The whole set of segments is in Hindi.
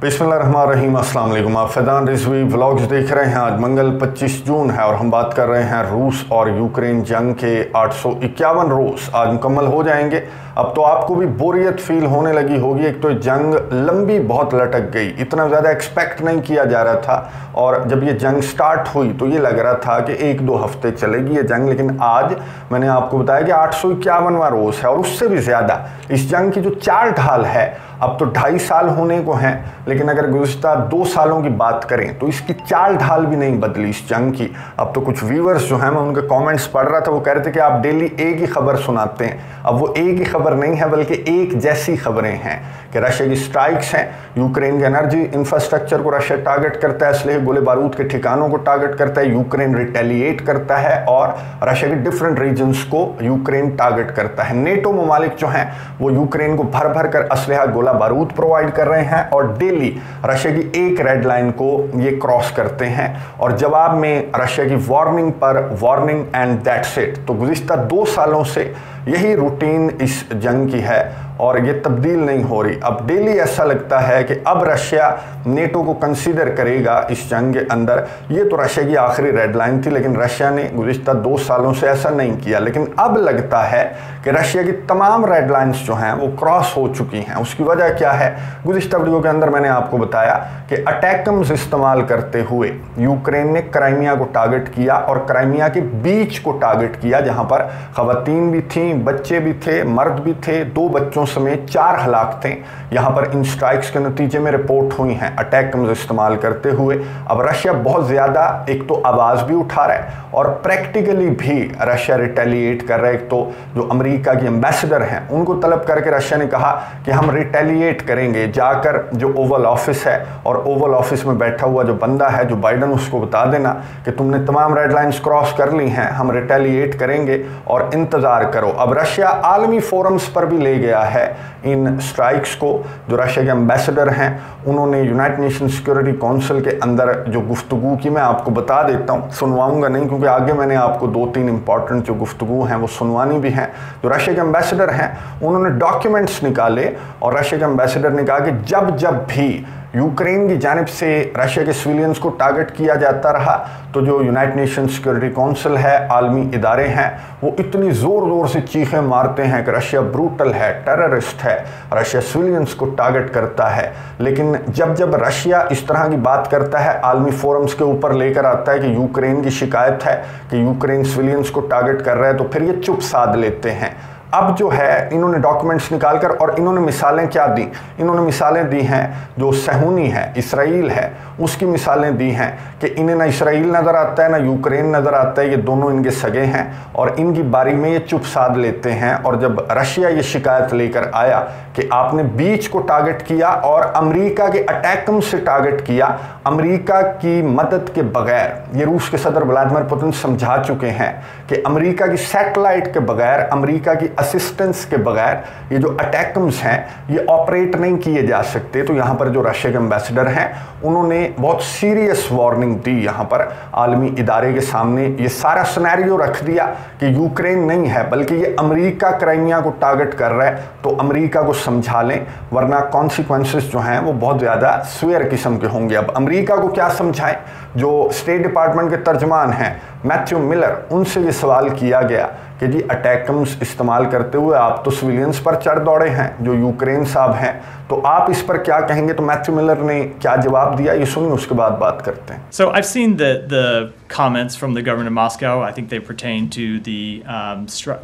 बिस्मिल्लाहिर्रहमानिर्रहीम, अस्सलाम वालेकुम। आप फैज़ान रिजवी व्लॉग्स देख रहे हैं। आज मंगल 25 जून है और हम बात कर रहे हैं रूस और यूक्रेन जंग के 851 रोज़ आज मुकम्मल हो जाएंगे। अब तो आपको भी बोरियत फील होने लगी होगी। एक तो जंग लंबी बहुत लटक गई, इतना ज़्यादा एक्सपेक्ट नहीं किया जा रहा था और जब ये जंग स्टार्ट हुई तो ये लग रहा था कि 1-2 हफ्ते चलेगी ये जंग, लेकिन आज मैंने आपको बताया कि 851वां रोज़ है और उससे भी ज़्यादा इस जंग की जो चाल ढाल है अब तो 2.5 साल होने को हैं, लेकिन अगर गुज़िश्ता 2 सालों की बात करें तो इसकी चाल ढाल भी नहीं बदली इस जंग की। अब तो कुछ व्यूअर्स जो हैं, मैं उनके कमेंट्स पढ़ रहा था, वो कह रहे थे कि आप डेली एक ही खबर सुनाते हैं। अब वो एक ही खबर नहीं है बल्कि एक जैसी खबरें हैं कि रशिया की स्ट्राइक्स हैं, यूक्रेन के एनर्जी इंफ्रास्ट्रक्चर को रशिया टारगेट करता है, इसलिए गोले बारूद के ठिकानों को टारगेट करता है, यूक्रेन रिटेलिएट करता है और रशिया के डिफरेंट रीजन्स को यूक्रेन टारगेट करता है। नेटो ममालिक जो हैं वो यूक्रेन को भर भर कर असलहा गोला बारूद प्रोवाइड कर रहे हैं और डेली रशिया की एक रेड लाइन को ये क्रॉस करते हैं और जवाब में रशिया की वार्निंग पर वार्निंग एंड दैट्स इट। तो गुज़िश्ता 2 सालों से यही रूटीन इस जंग की है और ये तब्दील नहीं हो रही। अब डेली ऐसा लगता है कि अब रशिया नेटो को कंसीडर करेगा इस जंग के अंदर। ये तो रशिया की आखिरी रेड लाइन थी, लेकिन रशिया ने गुज़िश्ता 2 सालों से ऐसा नहीं किया। लेकिन अब लगता है कि रशिया की तमाम रेड लाइन्स जो हैं वो क्रॉस हो चुकी हैं। उसकी वजह क्या है? गुज़िश्ता वीडियो के अंदर मैंने आपको बताया कि अटैकम्स इस्तेमाल करते हुए यूक्रेन ने क्राइमिया को टारगेट किया और क्राइमिया के बीच को टारगेट किया, जहाँ पर ख़वातीन भी थीं, बच्चे भी थे, मर्द भी थे, 2 बच्चों समेत 4 हलाक थे। यहाँ पर इन स्ट्राइक्स के नतीजे में रिपोर्ट हुई हैं अटैकम्स इस्तेमाल करते हुए। अब रशिया बहुत ज़्यादा एक तो आवाज़ भी उठा रहा है और प्रैक्टिकली भी रशिया रिटेलिएट कर रहा है। एक तो जो अमेरिका की एम्बेसडर हैं उनको तलब करके रशिया ने कहा कि हम रिटेलिएट करेंगे, जाकर जो ओवल ऑफिस है और ओवल ऑफिस में बैठा हुआ जो बंदा है जो बाइडन, उसको बता देना कि तुमने तमाम रेड लाइन्स क्रॉस कर ली हैं, हम रिटेलिएट करेंगे और इंतज़ार करो। अब रशिया आलमी फोरम्स पर भी ले गया है इन स्ट्राइक्स को। जो रशिया के एम्बेसडर हैं उन्होंने यूनाइटेड नेशन सिक्योरिटी काउंसिल के अंदर जो गुफ्तगू की, मैं आपको बता देता हूँ, सुनवाऊंगा नहीं क्योंकि आगे मैंने आपको 2-3 इंपॉर्टेंट जो गुफ्तगू हैं वो सुनवानी भी हैं। जो रशिया के एम्बेसडर हैं उन्होंने डॉक्यूमेंट्स निकाले और रशिया के एम्बेसडर ने कहा कि जब जब भी यूक्रेन की जानिब से रशिया के सिविलियंस को टारगेट किया जाता रहा तो जो यूनाइटेड नेशन सिक्योरिटी काउंसिल है, आलमी इदारे हैं, वो इतनी ज़ोर ज़ोर से चीखें मारते हैं कि रशिया ब्रूटल है, टेररिस्ट है, रशिया सिविलियंस को टारगेट करता है। लेकिन जब जब रशिया इस तरह की बात करता है, आलमी फोरम्स के ऊपर लेकर आता है कि यूक्रेन की शिकायत है कि यूक्रेन सिविलियंस को टारगेट कर रहा है, तो फिर ये चुप साध लेते हैं। अब जो है इन्होंने डॉक्यूमेंट्स निकालकर और इन्होंने मिसालें क्या दी? इन्होंने मिसालें दी हैं जो सहूनी है, इसराइल है, उसकी मिसालें दी हैं कि इन्हें ना इसराइल नज़र आता है ना यूक्रेन नज़र आता है, ये दोनों इनके सगे हैं और इनकी बारी में ये चुप साध लेते हैं। और जब रशिया ये शिकायत लेकर आया कि आपने बीच को टारगेट किया और अमेरिका के अटैकम से टारगेट किया, अमेरिका की मदद के बगैर, ये रूस के सदर व्लादिमीर पुतिन समझा चुके हैं कि अमेरिका की सैटेलाइट के बगैर, अमेरिका की असिस्टेंस के बगैर ये जो अटैकम्स हैं ये ऑपरेट नहीं किए जा सकते। तो यहाँ पर जो रशिया के एम्बेसडर हैं उन्होंने बहुत सीरियस वार्निंग दी, यहाँ पर आलमी इदारे के सामने ये सारा सिनेरियो रख दिया कि यूक्रेन नहीं है बल्कि ये अमेरिका क्राइमिया को टारगेट कर रहा है, तो अमेरिका को समझा लें वरना कॉन्सिक्वेंसेस जो हैं वो बहुत ज़्यादा स्वेयर किस्म के होंगे। अब अमेरिका को क्या समझाएं? जो स्टेट डिपार्टमेंट के तर्जमान हैं मैथ्यू मिलर, उनसे ये सवाल किया गया कि जी अटैकम्स इस्तेमाल करते हुए आप तो सिविलियंस पर चढ़ दौड़े हैं जो यूक्रेन साहब हैं, तो आप इस पर क्या कहेंगे? तो मैथ्यू मिलर ने क्या जवाब दिया, ये सुनिए, उसके बाद बात करते हैं। So I've seen the comments from the government of Moscow. I think they pertain to the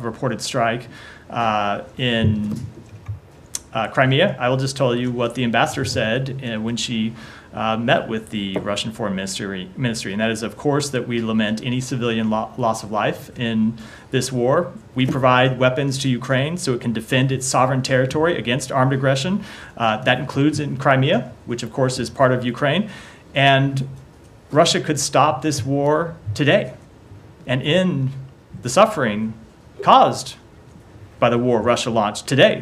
reported strike in Crimea. I will just tell you what the ambassador said when she met with the Russian Foreign Ministry, and that is, of course, that we lament any civilian loss of life in this war. We provide weapons to Ukraine so it can defend its sovereign territory against armed aggression. That includes in Crimea, which, of course, is part of Ukraine. And Russia could stop this war today and end the suffering caused by the war Russia launched today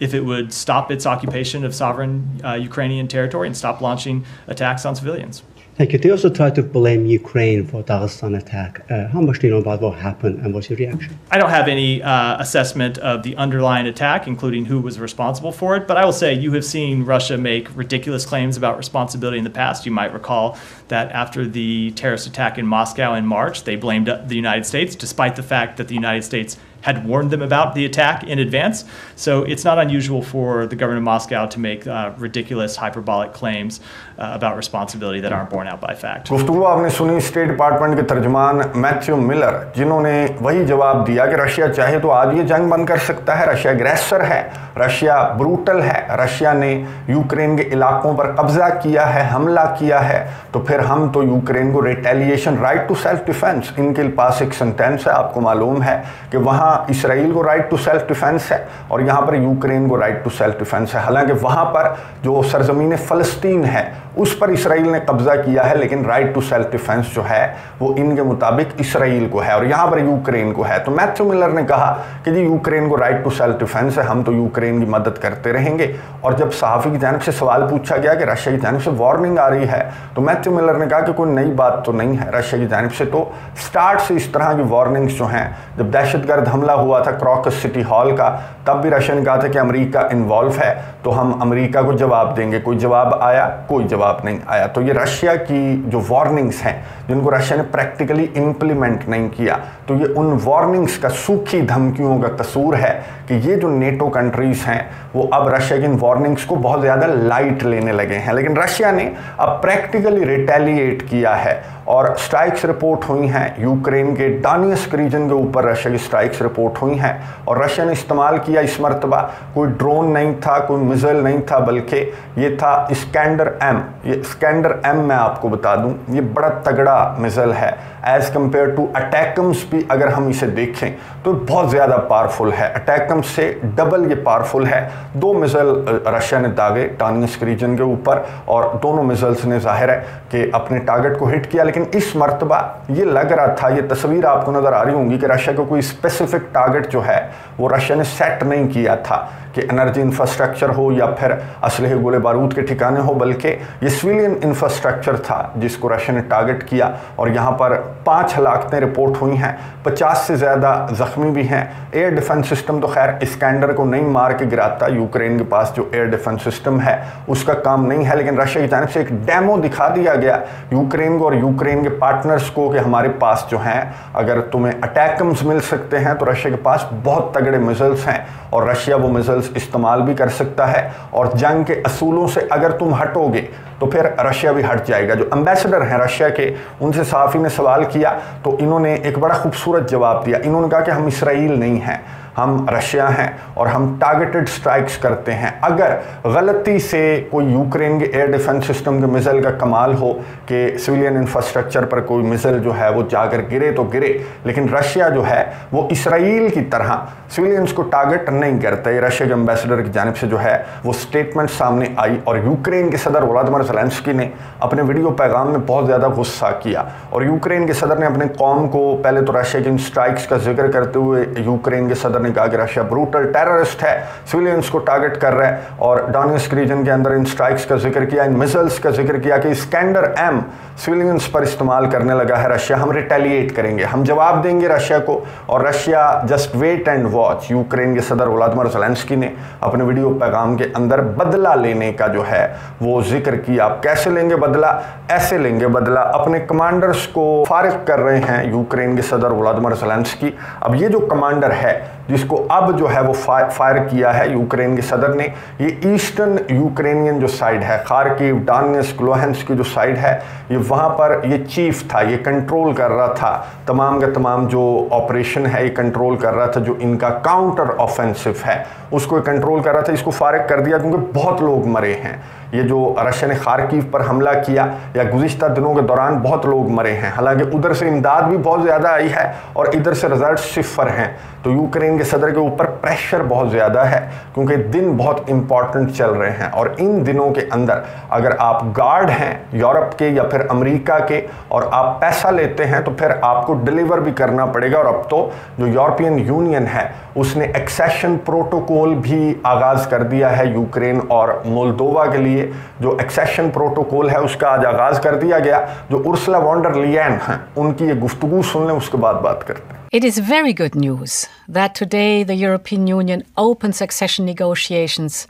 if it would stop its occupation of sovereign Ukrainian territory and stop launching attacks on civilians. Thank you. They also tried to blame Ukraine for Dagestan attack. How much do you know about what happened and what's your reaction? I don't have any assessment of the underlying attack, including who was responsible for it, but I will say you have seen Russia make ridiculous claims about responsibility in the past. You might recall that after the terrorist attack in Moscow in March, they blamed the United States, despite the fact that the United States had warned them about the attack in advance. So it's not unusual for the government of Moscow to make ridiculous, hyperbolic claims about responsibility that aren't borne out by fact. गुफ्तगू आपने सुनी स्टेट डिपार्टमेंट के तर्जमान मैथ्यू मिलर, जिन्होंने वही जवाब दिया कि रशिया चाहे तो आज ये जंग बंद कर सकता है, रशिया अग्रेसर है, रशिया ब्रूटल है, रशिया ने यूक्रेन के इलाकों पर कब्जा किया है, हमला किया है, तो फिर हम तो यूक्रेन को retaliation, right to self defence, इनके पास एक सेंटेंस है, आपको मालूम है कि वहाँ इसराइल को राइट टू सेल्फ डिफेंस है और यहाँ पर यूक्रेन को राइट टू सेल्फ डिफेंस है। हालांकि वहाँ पर जो सरजमीन फ़लस्तीन है उस पर इसराइल ने कब्जा किया है, लेकिन राइट टू सेल्फ डिफेंस जो है वो इनके मुताबिक इसराइल को है और यहाँ पर यूक्रेन को है। तो मैथ्यू मिलर ने कहा कि जी यूक्रेन को राइट टू सेल्फ डिफेंस है, हम तो यूक्रेन की मदद करते रहेंगे। और जब सहाफ़ी की जानिब से सवाल पूछा गया कि रशिया की जानिब से वार्निंग आ रही है, तो मैथ्यू मिलर ने कहा कि कोई नई बात तो नहीं है, रशिया की जानिब से तो स्टार्ट से इस तरह की वार्निंग्स जो हैं, जब दहशतगर्द हमला हुआ था क्रॉकस सिटी हॉल का, तब भी रशिया ने कहा था कि अमेरिका इन्वॉल्व है तो हम अमेरिका को जवाब देंगे। कोई जवाब आया? कोई जवाब नहीं आया। तो ये रशिया की जो वार्निंग्स हैं जिनको रशिया ने प्रैक्टिकली इम्प्लीमेंट नहीं किया, तो ये उन वार्निंग्स का, सूखी धमकियों का कसूर है कि ये जो नेटो कंट्रीज़ हैं वो अब रशिया की इन वार्निंग्स को बहुत ज़्यादा लाइट लेने लगे हैं। लेकिन रशिया ने अब प्रैक्टिकली रिटेलिएट किया है और स्ट्राइक्स रिपोर्ट हुई हैं यूक्रेन के डोनेट्स्क रीजन के ऊपर, रशिया की स्ट्राइक्स रिपोर्ट हुई हैं और रशिया ने इस्तेमाल किया इस मरतबा कोई ड्रोन नहीं था, कोई मिसाइल नहीं था, बल्कि ये था स्कैंडर एम। ये स्कैंडर एम मैं आपको बता दूं, ये बड़ा तगड़ा मिसाइल है एज़ कम्पेयर टू अटैकम्स भी अगर हम इसे देखें तो बहुत ज़्यादा पावरफुल है, अटैकम्स से डबल ये पावरफुल है। 2 मिसाइल रशिया ने दागे डोनेट्स्क रीजन के ऊपर और दोनों मिसाइल्स ने जाहिर है कि अपने टारगेट को हिट किया, लेकिन इस मरतबा ये लग रहा था, ये तस्वीर आपको नज़र आ रही होंगी कि रशिया का कोई स्पेसिफिक टारगेट जो है वो रशिया ने सेट नहीं किया था कि एनर्जी इंफ्रास्ट्रक्चर हो या फिर असलहे गोले बारूद के ठिकाने हो, बल्कि ये सिविलियन इंफ्रास्ट्रक्चर था जिसको रशिया ने टारगेट किया और यहाँ पर 5 हलाकतें रिपोर्ट हुई हैं, 50 से ज़्यादा ज़ख्मी भी हैं। एयर डिफेंस सिस्टम तो खैर स्कैंडर को नहीं मार के गिराता, यूक्रेन के पास जो एयर डिफेंस सिस्टम है उसका काम नहीं है, लेकिन रशिया की जानिब से एक डेमो दिखा दिया गया यूक्रेन को और यूक्रेन के पार्टनर्स को कि हमारे पास जो हैं, अगर तुम्हें अटैकम्स मिल सकते हैं तो रशिया के पास बहुत तगड़े मिसाइल्स हैं और रशिया वो मिसाइल्स इस्तेमाल भी कर सकता है और जंग के असूलों से अगर तुम हटोगे तो फिर रशिया भी हट जाएगा। जो एम्बेसडर हैं रशिया के, उनसे सहाफ़ी ने सवाल किया तो इन्होंने एक बड़ा खूबसूरत जवाब दिया। इन्होंने कहा कि हम इसराइल नहीं हैं, हम रशिया हैं और हम टारगेटेड स्ट्राइक्स करते हैं। अगर गलती से कोई यूक्रेन के एयर डिफेंस सिस्टम के मिसाइल का कमाल हो कि सिविलियन इंफ्रास्ट्रक्चर पर कोई मिसाइल जो है वो जाकर गिरे तो गिरे, लेकिन रशिया जो है वो इसराइल की तरह सिविलियंस को टारगेट नहीं करता। ये रशिया के एम्बेसडर की जानिब से जो है वो स्टेटमेंट सामने आई और यूक्रेन के सदर वोलोदिमीर ज़ेलेंस्की ने अपने वीडियो पैगाम में बहुत ज़्यादा गुस्सा किया और यूक्रेन के सदर ने अपने कौम को, पहले तो रशिया की इन स्ट्राइक्स का जिक्र करते हुए यूक्रेन के सदर ने कहा कि रशिया ब्रूटल टेररिस्ट है, सिविलियंस को टारगेट कर रहा है और डोनेट्स्क रीजन के अंदर इन स्ट्राइक्स का जिक्र किया, इन मिसाइल्स का जिक्र किया कि स्कैंडर एम सिविलियंस पर इस्तेमाल करने लगा है रशिया, हम रिटेलिएट करेंगे, हम जवाब देंगे रशिया को और Russia just wait and watch. Ukraine के सदर वोलोदिमीर ज़ेलेंस्की ने अपने वीडियो पैगाम के अंदर बदला लेने का जो है वो जिक्र किया। आप कैसे लेंगे बदला? ऐसे लेंगे बदला, अपने कमांडर्स को फारिग कर रहे हैं यूक्रेन के सदर वोलोदिमीर ज़ेलेंस्की। अब ये जो कमांडर है जिसको अब जो है वो फायर किया है यूक्रेन के सदर ने, ये ईस्टर्न यूक्रेनियन जो साइड है, खार्किव, डोनेट्स्क, लुहांस्क की जो साइड है, ये वहाँ पर ये चीफ था, ये कंट्रोल कर रहा था तमाम का तमाम जो ऑपरेशन है, ये कंट्रोल कर रहा था, जो इनका काउंटर ऑफेंसिव है उसको कंट्रोल कर रहा था। इसको फारिग कर दिया क्योंकि बहुत लोग मरे हैं। ये जो रशिया ने खार्किव पर हमला किया या गुज़िश्ता दिनों के दौरान बहुत लोग मरे हैं, हालांकि उधर से इमदाद भी बहुत ज़्यादा आई है और इधर से रिजल्ट 0 हैं। तो यूक्रेन के सदर के ऊपर प्रेशर बहुत ज़्यादा है क्योंकि दिन बहुत इंपॉर्टेंट चल रहे हैं और इन दिनों के अंदर अगर आप गार्ड हैं यूरोप के या फिर अमेरिका के और आप पैसा लेते हैं तो फिर आपको डिलीवर भी करना पड़ेगा। और अब तो जो यूरोपियन यूनियन है उसने एक्सेशन प्रोटोकॉल भी आगाज़ कर दिया है यूक्रेन और मोल्दोवा के लिए लिए जो एक्सेशन प्रोटोकॉल है उसका आज आगाज कर दिया गया। जो उर्सुला वॉन डर लियन हैं उनकी ये गुफ्तगू सुन लें, उसके बाद बात करते हैं। It is very good news that today the European Union opens accession negotiations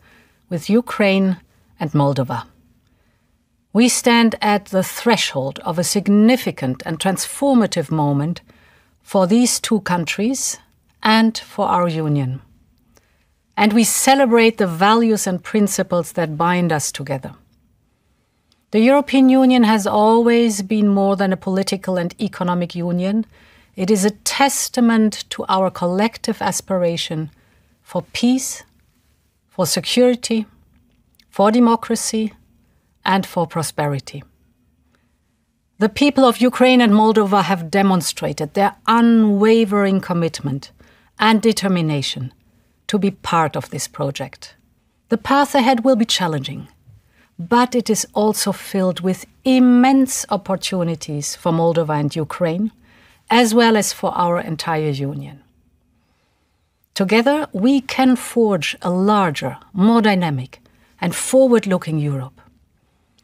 with Ukraine and Moldova. We stand at the threshold of a significant and transformative moment for these two countries and for our Union. And we celebrate the values and principles that bind us together. The European Union has always been more than a political and economic union. It is a testament to our collective aspiration for peace, for security, for democracy, and for prosperity. The people of Ukraine and Moldova have demonstrated their unwavering commitment and determination to be part of this project. The path ahead will be challenging, but it is also filled with immense opportunities for Moldova and Ukraine, as well as for our entire Union. Together, we can forge a larger, more dynamic, and forward-looking Europe.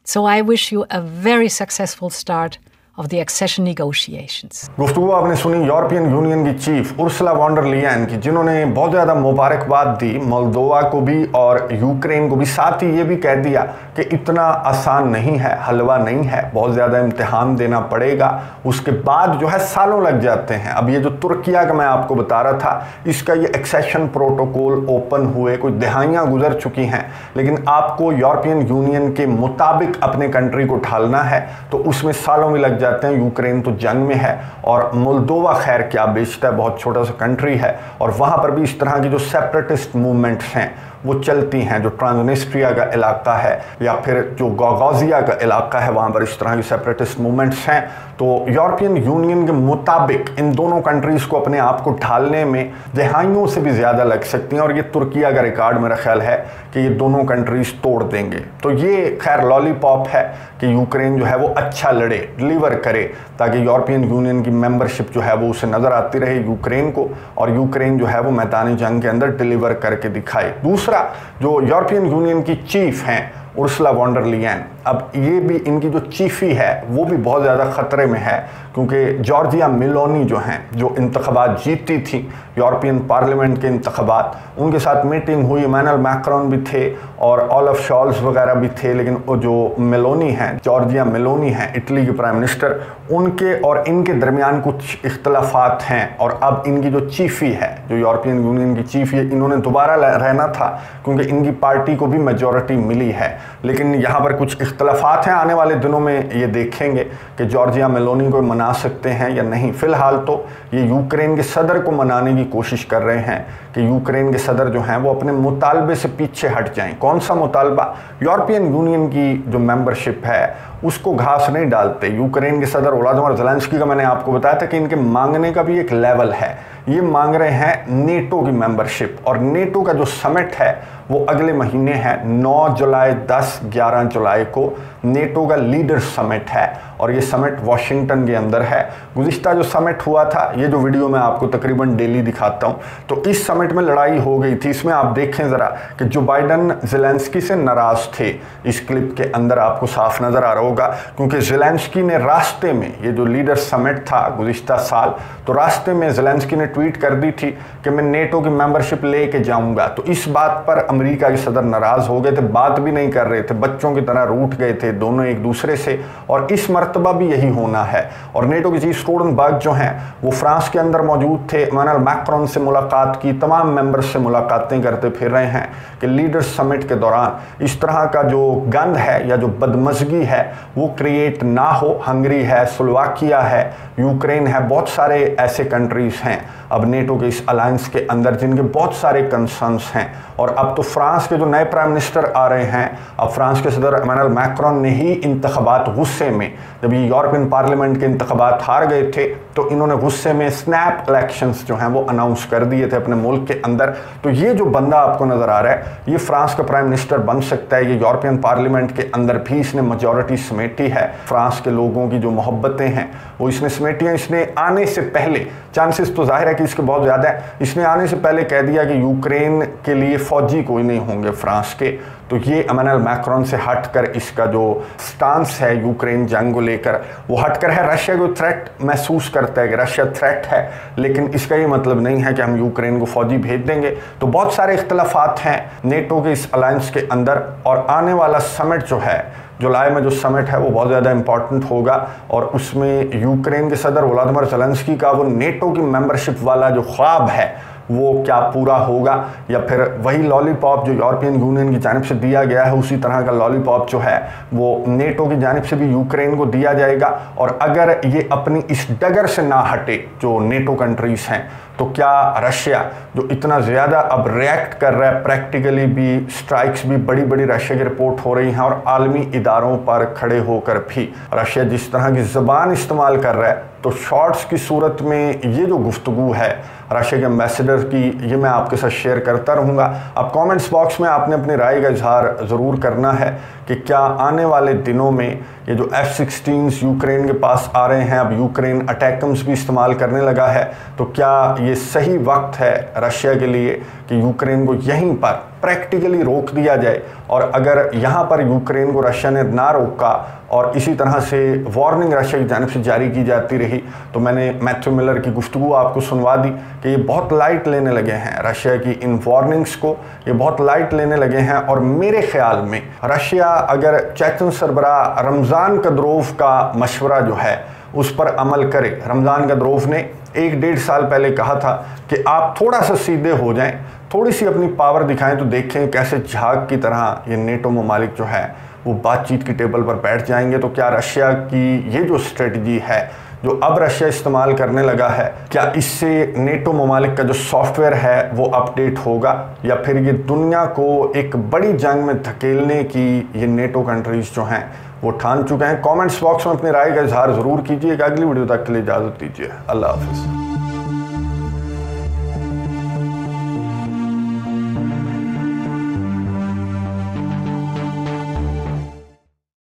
So I wish you a very successful start of the accession negotiations. गुफ्तगू आपने सुनी यूरोपियन यूनियन की चीफ उर्सुला वॉन डर लियन की, जिन्होंने बहुत ज़्यादा मुबारकबाद दी मोल्दोवा को भी और यूक्रेन को भी। साथ ही ये भी कह दिया कि इतना आसान नहीं है, हलवा नहीं है, बहुत ज़्यादा इम्तिहान देना पड़ेगा, उसके बाद जो है सालों लग जाते हैं। अब ये जो तुर्किया का मैं आपको बता रहा था, इसका ये एक्सेशन प्रोटोकॉल ओपन हुए कोई दहाइयाँ गुजर चुकी हैं, लेकिन आपको यूरोपियन यूनियन के मुताबिक अपने कंट्री को ढालना है तो उसमें सालों में लग जाते हैं। यूक्रेन तो जंग में है और मोल्दोवा खैर क्या बेचता है, बहुत छोटा सा कंट्री है, और वहां पर भी इस तरह की जो सेपरेटिस्ट मूवमेंट्स हैं वो चलती हैं। जो ट्रांसनिस्ट्रिया का इलाका है या फिर जो गॉगोजिया का इलाका है, वहाँ पर इस तरह की सेपरेटिस्ट मूवमेंट्स हैं। तो यूरोपियन यूनियन के मुताबिक इन दोनों कंट्रीज़ को अपने आप को ढालने में दहाइयों से भी ज़्यादा लग सकती हैं, और ये तुर्किया का रिकॉर्ड मेरा ख्याल है कि ये दोनों कंट्रीज़ तोड़ देंगे। तो ये खैर लॉलीपॉप है कि यूक्रेन जो है वो अच्छा लड़े, डिलीवर करे, ताकि यूरोपियन यूनियन की मेंबरशिप जो है वो उसे नज़र आती रहे यूक्रेन को, और यूक्रेन जो है वो मैदानी जंग के अंदर डिलीवर करके दिखाए। दूसरा, जो यूरोपियन यूनियन की चीफ हैं उर्सुला वॉन डर लियन, अब ये भी इनकी जो चीफी है वो भी बहुत ज़्यादा ख़तरे में है, क्योंकि जॉर्जिया मेलोनी जो हैं, जो इंतखाबात जीती थी यूरोपियन पार्लियामेंट के इंतखाबात, उनके साथ मीटिंग हुई, इमैनुअल मैक्रोन भी थे और ओलाफ शॉल्स वगैरह भी थे, लेकिन वो जो मेलोनी हैं, जॉर्जिया मेलोनी हैं इटली के प्राइम मिनिस्टर, उनके और इनके दरमियान कुछ इख्तलाफात हैं। और अब इनकी जो चीफी है, जो यूरोपियन यूनियन की चीफी है, इन्होंने दोबारा रहना था क्योंकि इनकी पार्टी को भी मेजॉरिटी मिली है, लेकिन यहाँ पर कुछ इख्तलाफात हैं। आने वाले दिनों में ये देखेंगे कि जॉर्जिया मेलोनी को मना सकते हैं या नहीं। फिलहाल तो ये यूक्रेन के सदर को मनाने की कोशिश कर रहे हैं कि यूक्रेन के सदर जो हैं वो अपने मुतालबे से पीछे हट जाएं। कौन सा मुतालबा? यूरोपियन यूनियन की जो मेंबरशिप है उसको घास नहीं डालते। यूक्रेन के सदर वोलोदिमीर ज़ेलेंस्की का मैंने आपको बताया था कि इनके मांगने का भी एक लेवल है। ये मांग रहे हैं नेटो की मेंबरशिप, और नेटो का जो समिट है वो अगले महीने है 9 जुलाई 10-11 जुलाई को नेटो का लीडर समिट है, और ये समिट वाशिंगटन के अंदर है। गुज़िश्ता जो समिट हुआ था, ये जो वीडियो मैं आपको तकरीबन डेली दिखाता हूँ, तो इस समिट में लड़ाई हो गई थी। इसमें आप देखें ज़रा कि जो बाइडन ज़ेलेंस्की से नाराज़ थे, इस क्लिप के अंदर आपको साफ नज़र आ रहा होगा, क्योंकि ज़ेलेंस्की ने रास्ते में, ये जो लीडर समिट था गुज़िश्ता साल, तो रास्ते में ज़ेलेंस्की ने ट्वीट कर दी थी कि मैं नेटो की मेंबरशिप लेके जाऊंगा। तो इस बात पर अमेरिका के सदर नाराज़ हो गए थे, बात भी नहीं कर रहे थे, बच्चों की तरह रूठ गए थे दोनों एक दूसरे से, और इस मरतबा भी यही होना है। और नेटो के चीफ स्टोल्टनबर्ग जो हैं वो फ्रांस के अंदर मौजूद थे, इमैनुअल मैक्रोन से मुलाकात की, तमाम मेंबर्स से मुलाकातें करते फिर रहे हैं कि लीडर समिट के दौरान इस तरह का जो गंद है या जो बदमज़गी है वो क्रिएट ना हो। हंगरी है, स्लोवाकिया है, यूक्रेन है, बहुत सारे ऐसे कंट्रीज़ हैं अब नेटो के इस अलायंस के अंदर जिनके बहुत सारे कंसर्न्स हैं। और अब तो फ्रांस के जो नए प्राइम मिनिस्टर आ रहे हैं, अब फ्रांस के सदर इमैनुअल मैक्रोन ने ही इंतखाबात गुस्से में, जब ये यूरोपियन पार्लियामेंट के इंतखाबात हार गए थे, तो इन्होंने गुस्से में स्नैप इलेक्शंस जो हैं वो अनाउंस कर दिए थे अपने मुल्क के अंदर। तो ये जो बंदा आपको नज़र आ रहा है, ये फ्रांस का प्राइम मिनिस्टर बन सकता है। ये यूरोपियन पार्लियामेंट के अंदर भी इसने मेजॉरिटी समेटी है। फ्रांस के लोगों की जो मोहब्बतें हैं वो इसने समेटी हैं। इसने आने से पहले, चांसेस तो जाहिर है कि इसके बहुत ज़्यादा है, इसने आने से पहले कह दिया कि यूक्रेन के लिए फ़ौजी कोई नहीं होंगे फ्रांस के। तो ये इमैनुअल मैक्रोन से हटकर इसका जो स्टांस है यूक्रेन जंग को लेकर वो हटकर है। रशिया को थ्रेट महसूस करता है कि रशिया थ्रेट है, लेकिन इसका ये मतलब नहीं है कि हम यूक्रेन को फौजी भेज देंगे। तो बहुत सारे इख्तलाफात हैं नेटो के इस अलायंस के अंदर, और आने वाला समिट जो है जुलाई में जो समिट है वो बहुत ज़्यादा इंपॉर्टेंट होगा, और उसमें यूक्रेन के सदर व्लादिमीर ज़ेलेंस्की का वो नेटो की मेंबरशिप वाला जो ख्वाब है वो क्या पूरा होगा, या फिर वही लॉलीपॉप जो यूरोपियन यूनियन की जानिब से दिया गया है उसी तरह का लॉलीपॉप जो है वो नेटो की जानिब से भी यूक्रेन को दिया जाएगा। और अगर ये अपनी इस डगर से ना हटे जो नेटो कंट्रीज हैं, तो क्या रशिया जो इतना ज़्यादा अब रिएक्ट कर रहा है, प्रैक्टिकली भी स्ट्राइक्स भी बड़ी बड़ी रशिया की रिपोर्ट हो रही हैं, और आलमी इदारों पर खड़े होकर भी रशिया जिस तरह की ज़बान इस्तेमाल कर रहा है, तो शॉर्ट्स की सूरत में ये जो गुफ्तगू है रशिया के एम्बेसडर की, ये मैं आपके साथ शेयर करता रहूँगा। अब कमेंट्स बॉक्स में आपने अपनी राय का इजहार ज़रूर करना है कि क्या आने वाले दिनों में ये जो F-16 यूक्रेन के पास आ रहे हैं, अब यूक्रेन अटैकम्स भी इस्तेमाल करने लगा है, तो क्या ये सही वक्त है रशिया के लिए कि यूक्रेन को यहीं पर प्रैक्टिकली रोक दिया जाए। और अगर यहाँ पर यूक्रेन को रशिया ने ना रोका और इसी तरह से वार्निंग रशिया की जानिब से जारी की जाती रही, तो मैंने मैथ्यू मिलर की गुफ्तगू आपको सुनवा दी कि ये बहुत लाइट लेने लगे हैं रशिया की इन वार्निंग्स को, ये बहुत लाइट लेने लगे हैं। और मेरे ख्याल में रशिया अगर चेतन सरबराह रमज़ान कदरोव का मशवरा जो है उस पर अमल करे, रमज़ान कदरोव ने 1-1.5 साल पहले कहा था कि आप थोड़ा सा सीधे हो जाएं, थोड़ी सी अपनी पावर दिखाएं, तो देखें कैसे झाग की तरह ये नेटो ममालिक जो है वो बातचीत की टेबल पर बैठ जाएंगे। तो क्या रशिया की ये जो स्ट्रेटजी है जो अब रशिया इस्तेमाल करने लगा है, क्या इससे नेटो ममालिक का जो सॉफ्टवेयर है वो अपडेट होगा, या फिर ये दुनिया को एक बड़ी जंग में धकेलने की ये नेटो कंट्रीज जो हैं वो ठान चुके हैं? कमेंट्स बॉक्स में अपनी राय का इजहार ज़रूर कीजिएगा। अगली वीडियो तक के लिए इजाज़त दीजिए। अल्लाह हाफ़िज़।